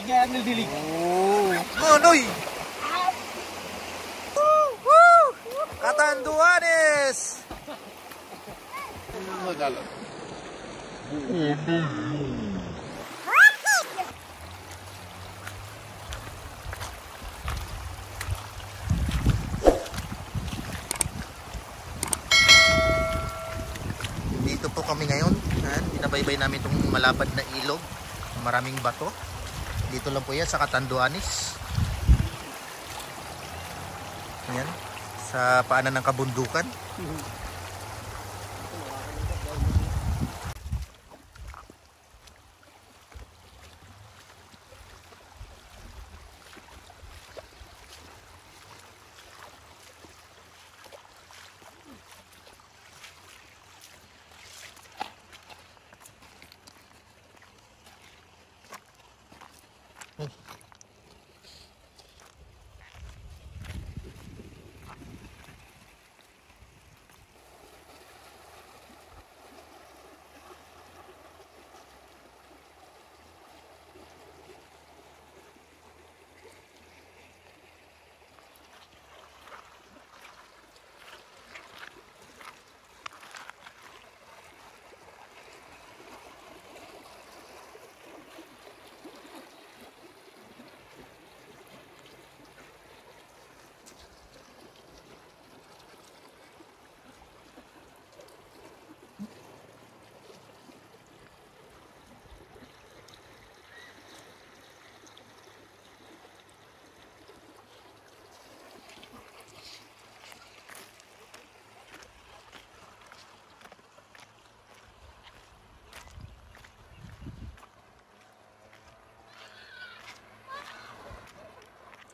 kaya nildilig. Oh, Nonoy! Woo! Catanduanes! Dito po kami ngayon. Binabaybay namin itong malapad na ilog. Maraming bato. Dito lang po yan sa Catanduanes. Yan. Sa paanan ng kabundukan.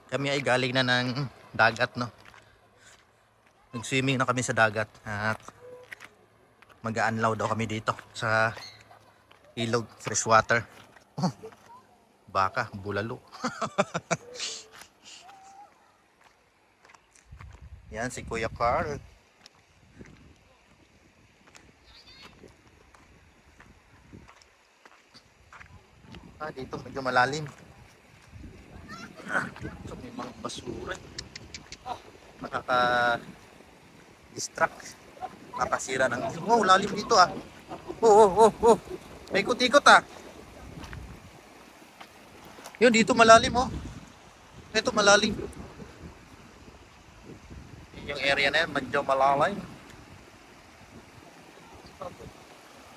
Kami ay galing na ng dagat, no? Nag-swimming na kami sa dagat at mag-a-unload daw kami dito sa ilog, freshwater. Oh, baka, bulalo. Yan si Kuya Carl. Dito medyo malalim. So, may mga basura. Nakaka-distract. Nakasira ng... Oh, lalim dito ah. Oh. May ikot-ikot ah. Yun, dito malalim oh. Ito malalim. Yung area na yan, medyo malalim.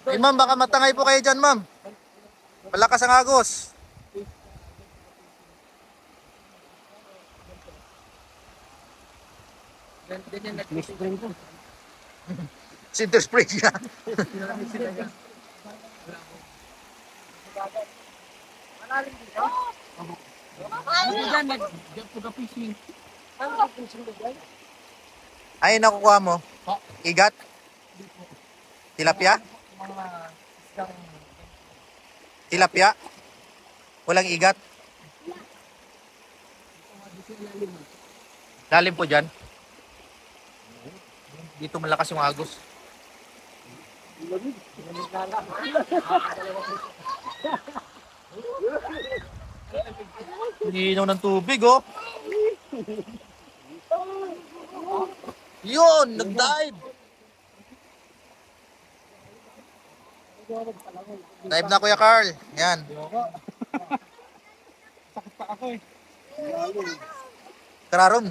Hey ma'am, baka matangay po kayo dyan ma'am. Malakas ang agos. Center spray siya. Ay, nakukuha mo? Igat? Tilapia? Tilapia? Walang igat? Lalim po dyan? Dito malakas yung agos. Linaw ng tubig oh. Yun, nag-dive. Dive na Kuya Carl. Yan. Sakit pa ako eh. Kararon.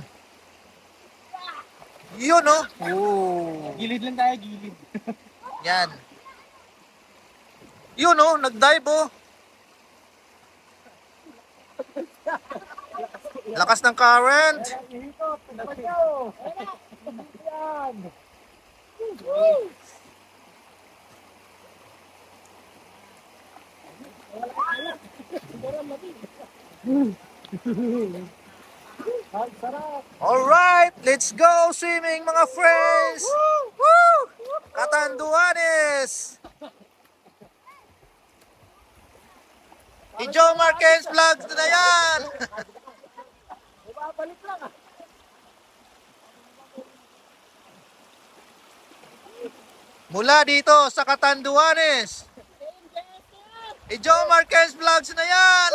Yun oh. Oh. Gilid lang tayo, gilid. Yan. Yun oh, nag-dive oh. Lakas ng current. Alright, let's go swimming mga friends. Woo! Catanduanes. Joe Marquez Vlogs na yan. Balik lang ah. Mula dito sa Catanduanes. Joe Marquez Vlogs na yan.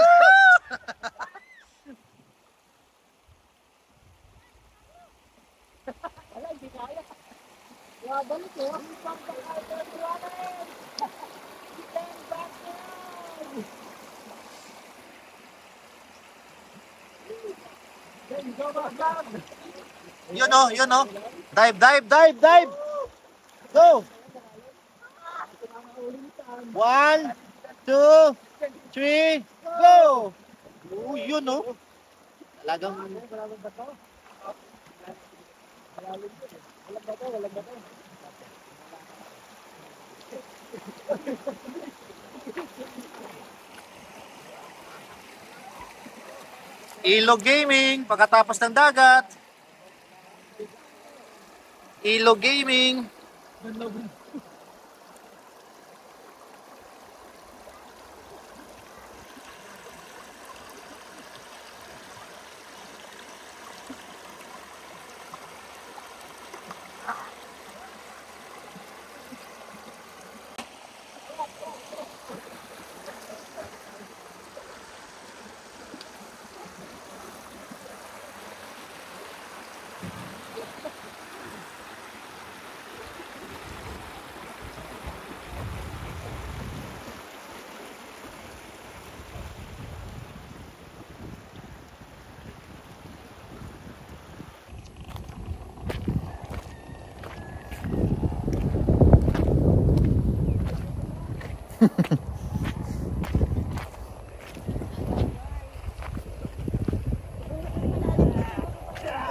Yun oh. Dive, dive, dive, dive. Go. 1, 2, 3, go. Oh, yun oh. Talagang Ilog Gaming, pagkatapos ng dagat. Ilog Gaming.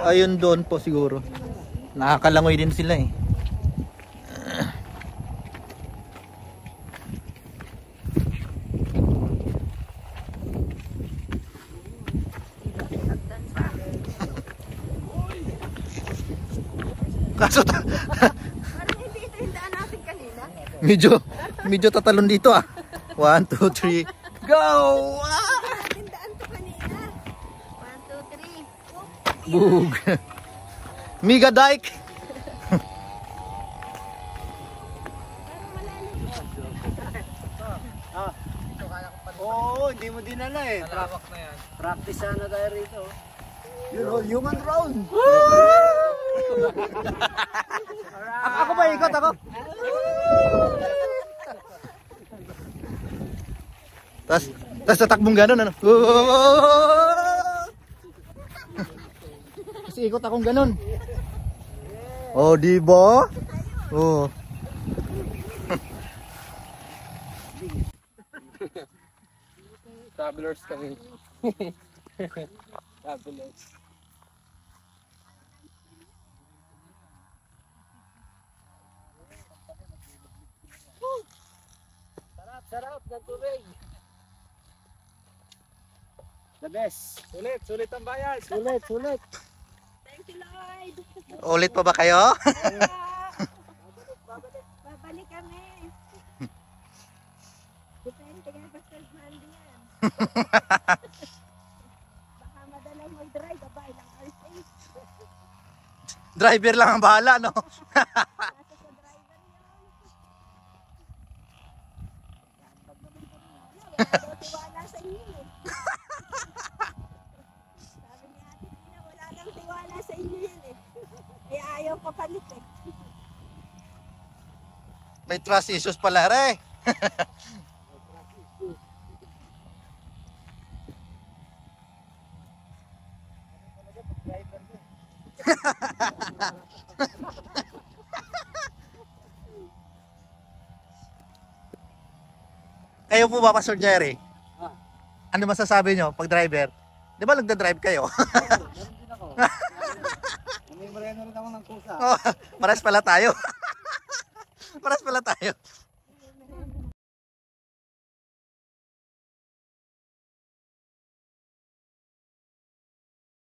Ayun doon po siguro. Nakakalangoy din sila eh. Kaso Parang hindi ito yung daan natin kanina. medyo tatalon dito ah. 1, 2, 3, go! Ating daan to kanina. 1, 2, 3. Bug. Mega dike. Oo, hindi mo dinala eh. Malawak na yan. Practice sana tayo rito. Yun oh, human round. Ako ba ikot ako? Tas tatakbong gano'n ano? Kasi ikot akong gano'n. Oh, di ba? Oh. Travelers kami. Travelers. Sarap ng tubig. The best. Sulit ang bayan. Sulit. Thank you, Lord. Ulit pa ba kayo? Babalik kami. Depende kay Pastor Mandy yan. Baka madalang mag-drive. Aba, ilang hours eh. Driver lang ang bahala, no? Nasa sa driver yun. Wala daw tiwala sa inyo eh. Sabi ni Ate Tina, wala lang tiwala sa inyo yun eh. Kaya ayaw papalit eh. May trust issues pala, re. Kayo po ba, Pastor Jerry? Ano masasabi nyo pag driver? Di ba nagda-drive kayo? Meron din ako. May mareno rin ako ng kusa. Pares pala tayo. Pares pala tayo.